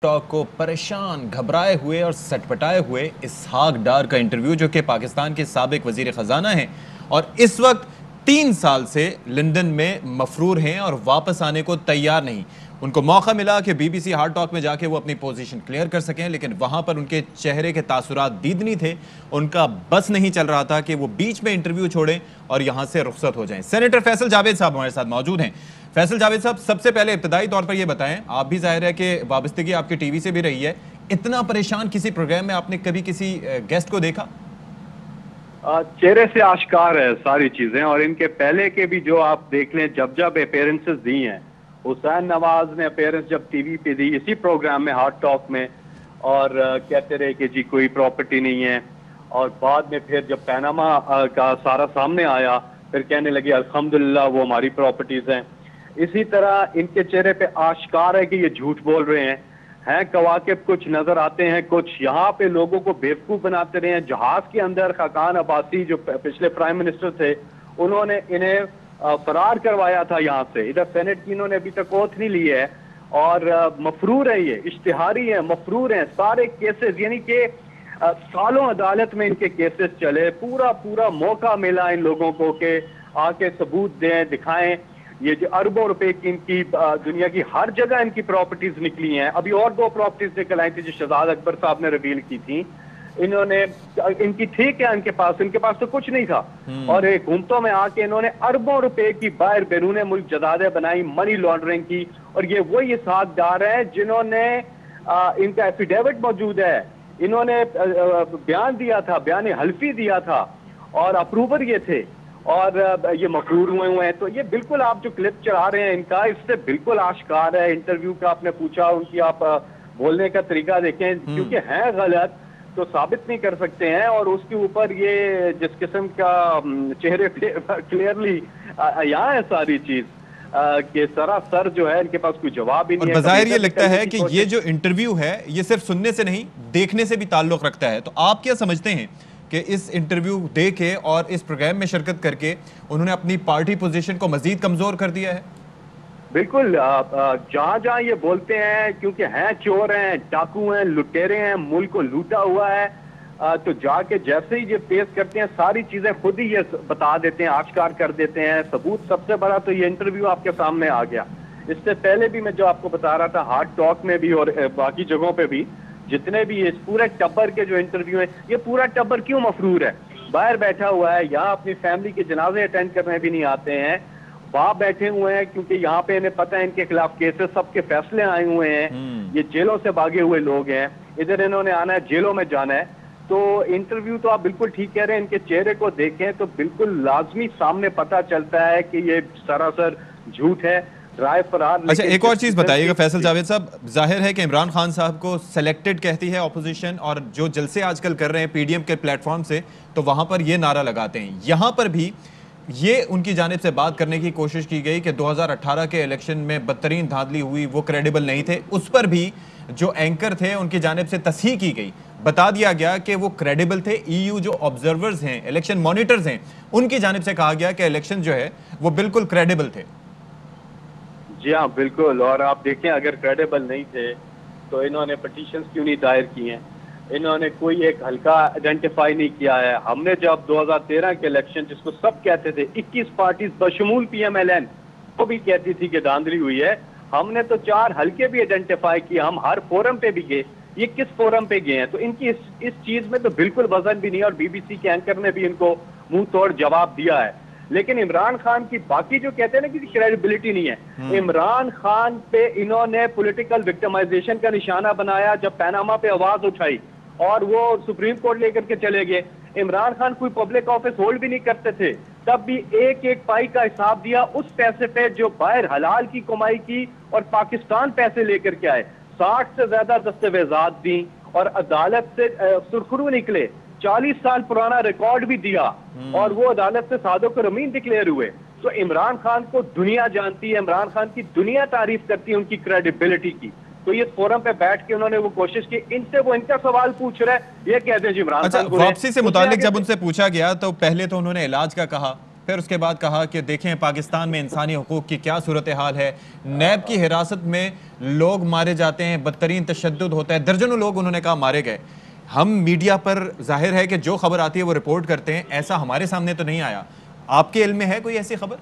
Talk کو پریشان گھبرائے ہوئے اور سٹپٹائے ہوئے اسحاق ڈار کا انٹرویو جو کہ پاکستان کے سابق وزیر خزانہ ہیں اور اس وقت 3 سال سے لندن میں مفرور ہیں اور واپس آنے کو تیار نہیں. ان کو موقع ملا کہ B B C Hard Talk میں جا کے وہ اپنی پوزیشن کلیئر کر سکیں، لیکن وہاں پر ان کے چہرے کے تاثرات دیدنی تھے. ان کا بس نہیں چل رہا تھا کہ وہ بیچ میں انٹرویو چھوڑیں اور یہاں سے رخصت ہو جائیں. سینیٹر فیصل جاوید صاحب ہمارے ساتھ موجود ہیں. فیصل جاوید صاحب، سب سے پہلے ابتدائی طور پر یہ بتائیں، آپ بھی ظاہر ہے کہ وابستگی آپ کے ٹی وی سے بھی رہی ہے، اتنا پریشان کسی پروگرام میں آپ نے کبھی کسی گیسٹ کو دیکھا؟ چہرے سے آشکار ہے ساری چیزیں، اور ان کے پہلے کے بھی جو آپ دیکھ لیں جب اپیرنسز دی ہیں. حسین نواز نے اپیرنس جب ٹی وی پہ دی اسی پروگرام میں ہارڈ ٹاک میں، اور کہتے رہے کہ جی کوئی پراپرٹی نہیں ہے، اور بعد میں پھر جب پیناما کا سارا سامنے آیا پھر کہنے لگے الحمدللہ وہ ہماری پراپرٹیز ہیں. اسی طرح ان کے چہرے پہ آشکار ہے کہ یہ جھوٹ بول رہے ہیں کواکب کچھ نظر آتے ہیں، کچھ یہاں پہ لوگوں کو بیوقوف بناتے رہے ہیں. جہاز کے اندر خاقان عباسی جو پچھلے پرائم منسٹر تھے انہوں نے انہیں فرار کروایا تھا یہاں سے. ادھر سینٹ کی انہوں نے ابھی تک اوتھ نہیں لی ہے، اور مفرور ہیں، یہ اشتہاری ہیں، مفرور ہیں. سارے کیسز یعنی کہ سالوں عدالت میں ان کے کیسز چلے، پورا موقع ملا ان لوگوں کو کہ آ کے ثبوت دیں، دکھائیں. یہ جو اربوں روپے کی ان کی دنیا کی ہر جگہ ان کی پراپرٹیز نکلی ہیں. ابھی اور 2 پراپرٹیز نکل آئی تھی جو شہزاد اکبر صاحب نے ریویل کی تھی. انہوں نے ان کی ٹھیک ہے، ان کے پاس تو کچھ نہیں تھا، اور حکومتوں میں آ کے انہوں نے اربوں روپے کی باہر بیرون ملک جائیدادیں بنائی، منی لانڈرنگ کی. اور یہ وہی اسحاق ڈار ہیں جنہوں نے ان کا ایفیڈیوٹ موجود ہے، انہوں نے بیان دیا تھا، بیان حلفی دیا تھا، اور اپروور یہ تھے، اور یہ مفرور ہوئے ہیں. تو یہ بالکل آپ جو کلپ چڑھا رہے ہیں ان کا، اس سے بالکل آشکار ہے. انٹرویو کا آپ نے پوچھا، ان کی آپ بولنے کا طریقہ دیکھیں، کیونکہ ہیں غلط تو ثابت نہیں کر سکتے ہیں. اور اس کے اوپر یہ جس قسم کا چہرے کلیئرلی یہاں ہے ساری چیز کہ سراسر جو ہے ان کے پاس کوئی جواب ہی نہیں ہے. اور بظاہر یہ لگتا ہے کہ یہ جو انٹرویو ہے یہ صرف سننے سے نہیں دیکھنے سے بھی تعلق رکھتا ہے. تو آپ کیا سمجھتے ہیں کہ اس انٹرویو دے کے اور اس پروگرام میں شرکت کر کے انہوں نے اپنی پارٹی پوزیشن کو مزید کمزور کر دیا ہے؟ بالکل، جہاں یہ بولتے ہیں کیونکہ ہیں چور ہیں، ڈاکو ہیں، لٹیرے ہیں، ملک کو لوٹا ہوا ہے، تو جا کے جیسے ہی یہ پیش کرتے ہیں ساری چیزیں خود ہی یہ بتا دیتے ہیں، آشکار کر دیتے ہیں. ثبوت سب سے بڑا تو یہ انٹرویو آپ کے سامنے آ گیا. اس سے پہلے بھی میں جو آپ کو بتا رہا تھا ہارڈ ٹاک میں بھی اور باقی جگہوں پہ بھی جتنے بھی اس پورے ٹبر کے جو انٹرویو ہیں، یہ پورا ٹبر کیوں مفرور ہے؟ باہر بیٹھا ہوا ہے، یہاں اپنی فیملی کے جنازے اٹینڈ کرنے بھی نہیں آتے ہیں. وہاں بیٹھے ہوئے ہیں کیونکہ یہاں پہ انہیں پتہ ہے ان کے خلاف کیسز سب کے فیصلے آئے ہوئے ہیں. یہ جیلوں سے بھاگے ہوئے لوگ ہیں، ادھر انہوں نے آنا ہے، جیلوں میں جانا ہے. تو انٹرویو تو آپ بالکل ٹھیک کہہ رہے ہیں، ان کے چہرے کو دیکھیں تو بالکل لازمی سامنے پتہ چلتا ہے کہ یہ سراسر جھوٹ ہے، رائے فرار. اچھا، ایک اور چیز بتائیے گا فیصل جاوید صاحب، ظاہر ہے کہ عمران خان صاحب کو سلیکٹڈ کہتی ہے اپوزیشن، اور جو جلسے آج کل کر رہے ہیں پی ڈی ایم کے پلیٹ فارم سے تو وہاں پر یہ نعرہ لگاتے ہیں. یہاں پر بھی یہ ان کی جانب سے بات کرنے کی کوشش کی گئی کہ 2018 کے الیکشن میں بدترین دھاندلی ہوئی، وہ کریڈیبل نہیں تھے. اس پر بھی جو اینکر تھے ان کی جانب سے تصحیح کی گئی، بتا دیا گیا کہ وہ کریڈیبل تھے. ای یو جو آبزرورز ہیں، الیکشن مانیٹرز ہیں، ان کی جانب سے کہا گیا کہ الیکشن جو ہے وہ بالکل کریڈیبل تھے. جی ہاں بالکل. اور آپ دیکھیں اگر کریڈیبل نہیں تھے تو انہوں نے پٹیشنز کیوں نہیں دائر کی ہیں؟ انہوں نے کوئی ایک حلقہ آئیڈینٹیفائی نہیں کیا ہے. ہم نے جب 2013 کے الیکشن جس کو سب کہتے تھے 21 پارٹیز بشمول پی ایم ایل این وہ بھی کہتی تھی کہ دھاندلی ہوئی ہے، ہم نے تو 4 حلقے بھی آئیڈینٹیفائی کیے. ہم ہر فورم پہ بھی گئے، یہ کس فورم پہ گئے ہیں؟ تو ان کی اس چیز میں تو بالکل وزن بھی نہیں ہے. اور بی بی سی کے اینکر نے بھی ان کو منہ توڑ جواب دیا ہے. لیکن عمران خان کی باقی جو کہتے ہیں نا کہ کریڈیبلٹی نہیں ہے، عمران خان پہ انہوں نے پولیٹیکل وکٹمائزیشن کا نشانہ بنایا جب پیناما پہ آواز اٹھائی اور وہ سپریم کورٹ لے کر کے چلے گئے. عمران خان کوئی پبلک آفس ہولڈ بھی نہیں کرتے تھے، تب بھی ایک پائی کا حساب دیا اس پیسے پہ جو باہر حلال کی کمائی کی اور پاکستان پیسے لے کر کے آئے. 60 سے زیادہ دستاویزات دیں اور عدالت سے سرخرو نکلے. 40 سال پرانا ریکارڈ بھی دیا اور وہ عدالت سے صادق و امین ڈکلیئر ہوئے. تو عمران خان کو دنیا جانتی ہے، عمران خان کی دنیا تعریف کرتی ہے ان کی کریڈیبلٹی کی. تو یہ فورم پہ بیٹھ کے انہوں نے وہ کوشش کی، ان سے وہ ان کا سوال پوچھ رہے ہیں، یہ کہتے ہیں جی عمران خان کو. واپسی سے متعلق جب ان سے پوچھا گیا تو پہلے تو انہوں نے علاج کا کہا، پھر اس کے بعد کہا کہ دیکھیں پاکستان میں انسانی حقوق کی کیا صورتحال ہے، نیب کی حراست میں لوگ مارے جاتے ہیں، بدترین تشدد ہوتا ہے، درجنوں لوگ انہوں نے کہا مارے گئے. ہم میڈیا پر ظاہر ہے کہ جو خبر آتی ہے وہ رپورٹ کرتے ہیں، ایسا ہمارے سامنے تو نہیں آیا. آپ کے علم میں ہے کوئی ایسی خبر؟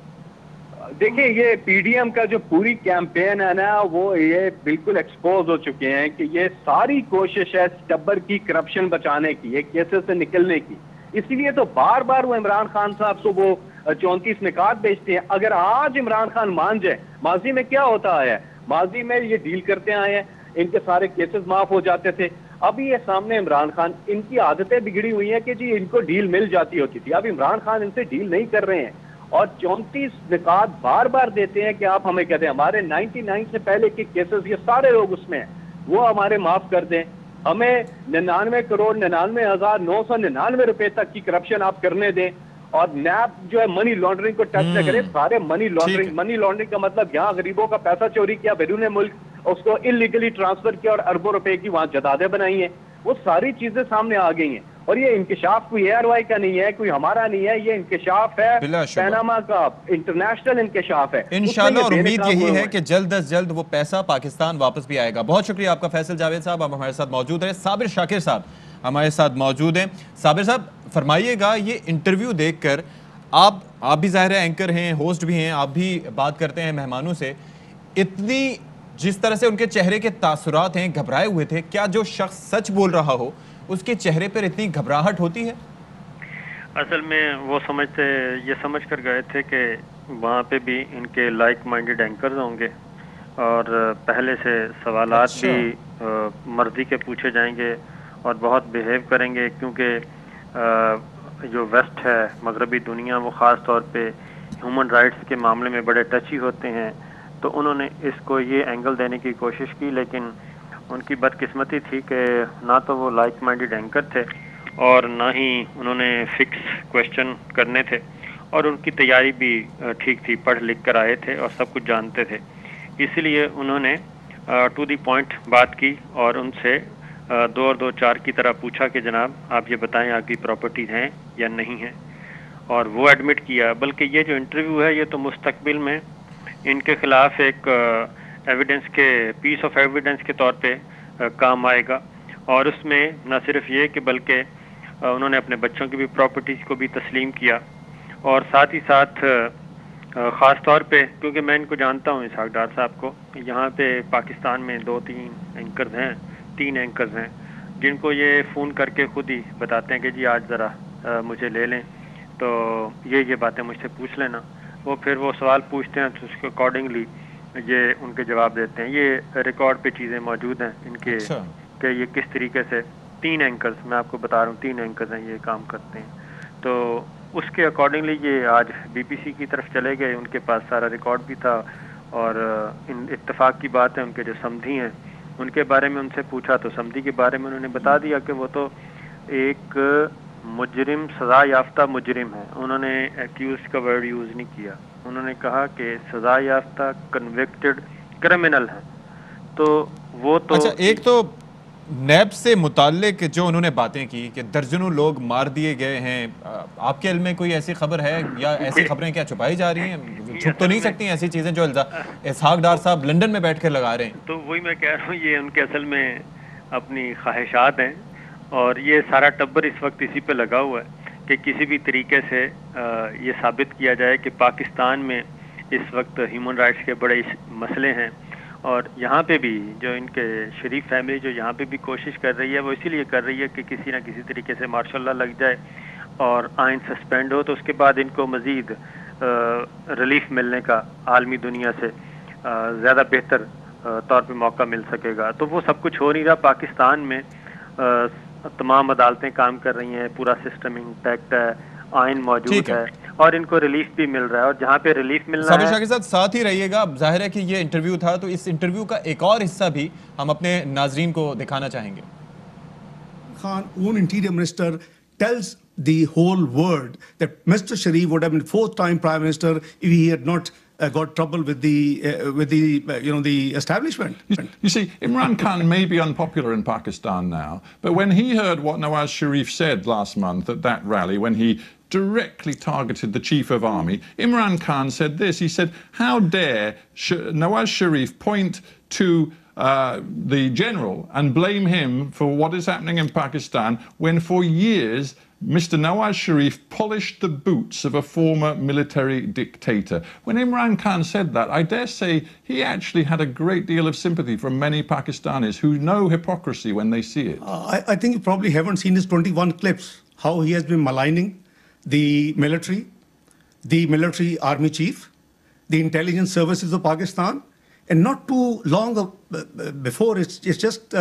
دیکھیں یہ پی ڈی ایم کا جو پوری کیمپین ہے نا وہ یہ بالکل ایکسپوز ہو چکے ہیں کہ یہ ساری کوشش ہے ٹبر کی کرپشن بچانے کی، یہ کیسز سے نکلنے کی. اسی لیے تو بار بار وہ عمران خان صاحب کو وہ 34 نکات بیچتے ہیں. اگر آج عمران خان مان جائے، ماضی میں کیا ہوتا ہے، ماضی میں یہ ڈیل کرتے آئے ہیں، ان کے سارے کیسز معاف ہو جاتے تھے. اب یہ سامنے عمران خان، ان کی عادتیں بگڑی ہوئی ہیں کہ جی ان کو ڈیل مل جاتی ہوتی تھی. اب عمران خان ان سے ڈیل نہیں کر رہے ہیں اور 34 نکات بار بار دیتے ہیں کہ آپ ہمیں کہتے ہیں ہمارے 99 سے پہلے کے کیسز یہ سارے لوگ اس میں ہیں وہ ہمارے معاف کر دیں، ہمیں 99,99,999 روپے تک کی کرپشن آپ کرنے دیں، اور نیب جو ہے منی لانڈرنگ کو ٹچ نہ کرے. سارے منی لانڈرنگ کا مطلب یہاں غریبوں کا پیسہ چوری کیا بیرون ملک، اس کو انلیگلی ٹرانسفر کیا اور اربوں روپے کی وہاں جدادیں بنائی ہیں. وہ ساری چیزیں سامنے آ گئی ہیں اور یہ انکشاف کوئی ARY کا نہیں ہے، کوئی ہمارا نہیں ہے، یہ انکشاف ہے پیناما کا، انٹرنیشنل انکشاف ہے. انشاءاللہ، اور امید یہی ہے کہ جلد از جلد وہ پیسہ پاکستان واپس بھی آئے گا. بہت شکریہ آپ کا فیصل جاوید صاحب، آپ ہمارے ساتھ موجود ہیں. صابر شاکر صاحب ہمارے ساتھ موجود ہیں. صابر صاحب فرمائیے گا، یہ انٹرویو دیکھ کر آپ بھی ظاہر ہے اینکر ہیں، ہوسٹ بھی ہیں، آپ بھی بات کرتے ہیں مہمانوں سے، اتنی جس طرح سے ان کے چہرے کے تاثرات ہیں، گھبرائے ہوئے تھے، کیا جو شخص سچ بول رہا ہو اس کے چہرے پر اتنی گھبراہٹ ہوتی ہے؟ اصل میں وہ یہ سمجھ کر گئے تھے کہ وہاں پہ بھی ان کے لائک مائنڈڈ اینکرز ہوں گے اور پہلے سے سوالات بھی مرضی کے پوچھے جائیں گے اور بہت بیہیو کریں گے، کیونکہ جو ویسٹ ہے، مغربی دنیا، وہ خاص طور پہ ہیومن رائٹس کے معاملے میں بڑے ٹچی ہوتے ہیں. تو انہوں نے اس کو یہ اینگل دینے کی کوشش کی، لیکن ان کی بدقسمتی تھی کہ نہ تو وہ لائک مائنڈڈ اینکر تھے اور نہ ہی انہوں نے فکس کویشچن کرنے تھے، اور ان کی تیاری بھی ٹھیک تھی، پڑھ لکھ کر آئے تھے اور سب کچھ جانتے تھے. اسی لیے انہوں نے ٹو دی پوائنٹ بات کی اور ان سے 2 اور 2 4 کی طرح پوچھا کہ جناب آپ یہ بتائیں آپ کی پراپرٹیز ہیں یا نہیں ہیں، اور وہ ایڈمٹ کیا. بلکہ یہ جو انٹرویو ہے یہ تو مستقبل میں ان کے خلاف ایک ایویڈنس کے پیس آف ایویڈنس کے طور پہ کام آئے گا. اور اس میں نہ صرف یہ کہ بلکہ انہوں نے اپنے بچوں کی بھی پراپرٹیز کو بھی تسلیم کیا، اور ساتھ ہی ساتھ خاص طور پہ کیونکہ میں ان کو جانتا ہوں اسحاق ڈار صاحب کو، یہاں پہ پاکستان میں 2-3 اینکرز ہیں، 3 اینکرز ہیں جن کو یہ فون کر کے خود ہی بتاتے ہیں کہ جی آج ذرا مجھے لے لیں تو یہ باتیں مجھ سے پوچھ لینا. وہ پھر وہ سوال پوچھتے ہیں تو اس کے اکارڈنگلی یہ ان کے جواب دیتے ہیں. یہ ریکارڈ پہ چیزیں موجود ہیں ان کے کہ یہ کس طریقے سے 3 اینکرز، میں آپ کو بتا رہا ہوں 3 اینکرز ہیں، یہ کام کرتے ہیں. تو اس کے اکارڈنگلی یہ آج BBC کی طرف چلے گئے، ان کے پاس سارا ریکارڈ بھی تھا، اور ان اتفاق کی بات ہے ان کے جو سمدھی ہیں ان کے بارے میں ان سے پوچھا تو سمدھی کے بارے میں انہوں نے بتا دیا کہ وہ تو ایک مجرم، سزا یافتہ مجرم ہے. انہوں نے ایکیوزڈ کا ورڈ یوز نہیں کیا، انہوں نے کہا کہ سزا یافتہ کنوکٹڈ کرمنل ہے. تو وہ تو اچھا، ایک تو نیب سے متعلق جو انہوں نے باتیں کی کہ درجنوں لوگ مار دیے گئے ہیں، آپ کے علم میں کوئی ایسی خبر ہے یا ایسی خبریں کیا چھپائی جا رہی ہیں؟ چھپ تو نہیں سکتی ایسی چیزیں جو اسحاق ڈار صاحب لنڈن میں بیٹھ کر لگا رہے ہیں. تو وہی میں کہہ رہا ہوں، یہ ان کے اصل میں اپنی خواہشات ہیں، اور یہ سارا ٹبر اس وقت اسی پہ لگا ہوا ہے کہ کسی بھی طریقے سے یہ ثابت کیا جائے کہ پاکستان میں اس وقت ہیومن رائٹس کے بڑے مسئلے ہیں. اور یہاں پہ بھی جو ان کے شریف فیملی جو یہاں پہ بھی کوشش کر رہی ہے وہ اسی لیے کر رہی ہے کہ کسی نہ کسی طریقے سے مارشل لا لگ جائے اور آئین سسپینڈ ہو، تو اس کے بعد ان کو مزید ریلیف ملنے کا عالمی دنیا سے زیادہ بہتر طور پہ موقع مل سکے گا. تو وہ سب کچھ ہو نہیں رہا. پاکستان میں تمام عدالتیں کام کر رہی ہیں، پورا سسٹم انٹیکٹ ہے، آئین موجود ہے، اور ان کو ریلیف بھی مل رہا ہے. اور جہاں پہ ریلیف ملنا ہے، صابر شاہ کے ساتھ ہی رہیے گا. ظاہر ہے کہ یہ انٹرویو تھا، تو اس انٹرویو کا ایک اور حصہ بھی ہم اپنے ناظرین کو دکھانا چاہیں گے. Khan, own interior minister, tells the whole world that Mr. Sharif would have been 4th time prime minister if he had not got trouble with the establishment. You see, Imran Khan may be unpopular in Pakistan now, but when he heard what Nawaz Sharif said last month at that rally, when he directly targeted the chief of army, Imran Khan said this. He said, how dare Nawaz Sharif point to the general and blame him for what is happening in Pakistan when for years Mr. Nawaz Sharif polished the boots of a former military dictator. When Imran Khan said that, I dare say he actually had a great deal of sympathy from many Pakistanis who know hypocrisy when they see it. I think you probably haven't seen his 21 clips, how he has been maligning the military army chief, the intelligence services of Pakistan. And not too long before, it's just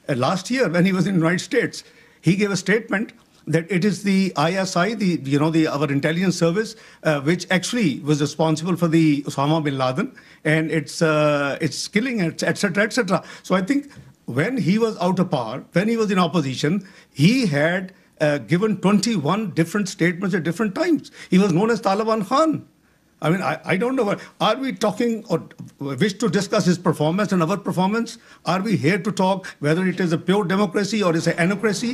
last year when he was in the United States, he gave a statement that it is the ISI, our intelligence service, which actually was responsible for the Osama bin Laden and its killing, etc., etc. So I think when he was out of power, when he was in opposition, he had given 21 different statements at different times. He was known as Taliban Khan. I mean, I don't know. Are we talking or wish to discuss his performance and our performance? Are we here to talk whether it is a pure democracy or is it anocracy?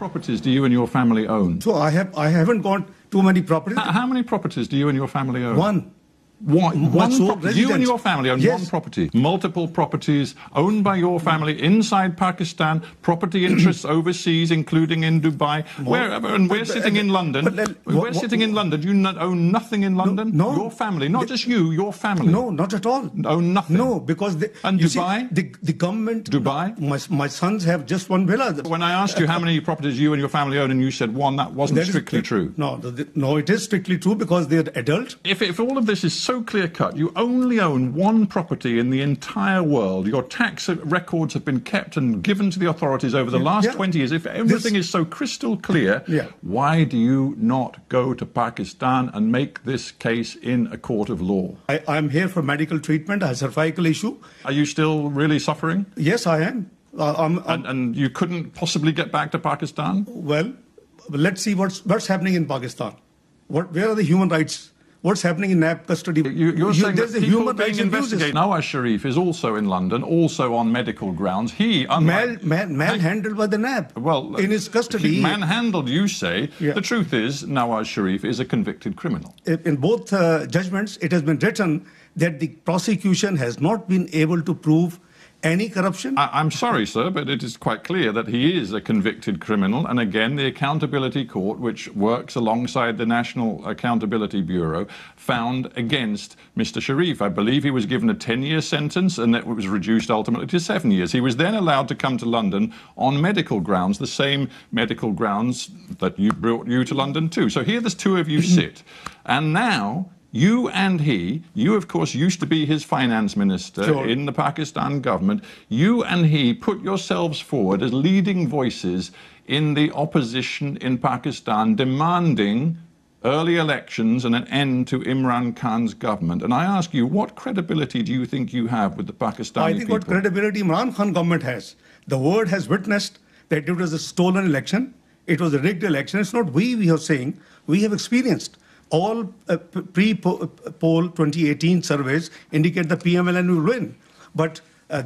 Properties do you and your family own? So I haven't got too many properties. How many properties do you and your family own? One. You and your family own Yes. one property. Multiple properties owned by your family inside Pakistan, property interests overseas, including in Dubai. Wherever, and we're sitting in London. We're sitting in London. You own nothing in London? No. Your family, not just you, your family. No, not at all. Own nothing? No, because and you Dubai? See, the government... Dubai? My sons have just one villa. When I asked you how many properties you and your family own and you said one, that wasn't strictly true. No, it is strictly true because they're adult. If all of this is so clear-cut, you only own one property in the entire world, your tax records have been kept and given to the authorities over the last 20 years, if everything is so crystal clear, why do you not go to Pakistan and make this case in a court of law? I'm here for medical treatment, a cervical issue. Are you still really suffering? Yes, I am. And you couldn't possibly get back to Pakistan? Well, let's see what's happening in Pakistan. Where are the human rights? what's happening in NAB custody. You're saying there's that a people human being rights abuses. investigated. Nawaz Sharif is also in London, also on medical grounds. He, unlike... Manhandled by the NAB. Well, in his custody. Manhandled, you say. Yeah. The truth is, Nawaz Sharif is a convicted criminal. In both judgments, it has been written that the prosecution has not been able to prove any corruption. I'm sorry, sir, but it is quite clear that he is a convicted criminal. And again, the Accountability Court, which works alongside the National Accountability Bureau, found against Mr. Sharif. I believe he was given a 10-year sentence and that was reduced ultimately to 7 years. He was then allowed to come to London on medical grounds, the same medical grounds that you brought you to London too. So here the two of you sit. And now... you and he, you of course used to be his finance minister Sure. in the Pakistan government, you and he put yourselves forward as leading voices in the opposition in Pakistan demanding early elections and an end to Imran Khan's government. And I ask you, what credibility do you think you have with the Pakistani I think people? what credibility Imran Khan government has. The world has witnessed that it was a stolen election. It was a rigged election. It's not we are saying. We have experienced. All pre-poll 2018 surveys indicate the PMLN will win. But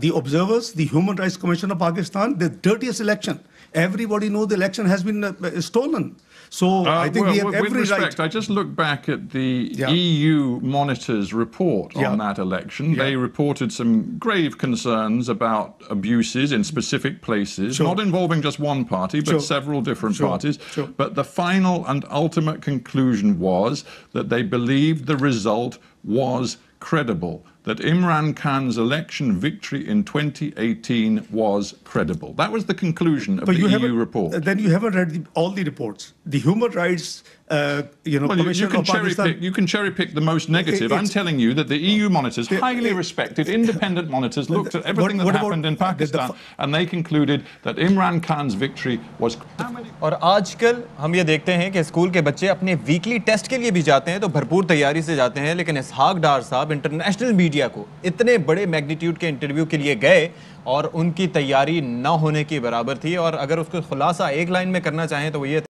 the observers, the Human Rights Commission of Pakistan, the dirtiest election. Everybody knows the election has been stolen. So I think we have with every respect, right. I just looked back at the Yeah. EU Monitor's report Yeah. on that election. Yeah. They reported some grave concerns about abuses in specific places, Sure. not involving just one party, but Sure. several different Sure. parties. Sure. But the final and ultimate conclusion was that they believed the result was credible, that Imran Khan's election victory in 2018 was credible. That was the conclusion of the EU report. Then you haven't read all the reports. The Human Rights, Well, Commission you can of Pakistan. you can cherry pick the most negative. I'm It's- telling you that the EU monitors, highly respected, independent monitors, looked at everything that what about happened in the- Pakistan, and they concluded that Imran Khan's victory was. اور آج کل ہم یہ دیکھتے ہیں کہ school کے بچے اپنے ویکلی ٹیسٹ کے لیے بھی جاتے ہیں تو بھرپور تیاری سے جاتے ہیں، لیکن اسحاق ڈار صاحب انٹرنیشنل میڈیا کو اتنے بڑے میگنیٹیوڈ کے انٹرویو کے لیے گئے اور ان کی تیاری نہ ہونے کی برابر تھی. اور اگر اس کو خلاصہ ایک لائن میں کرنا چاہیں تو وہ یہ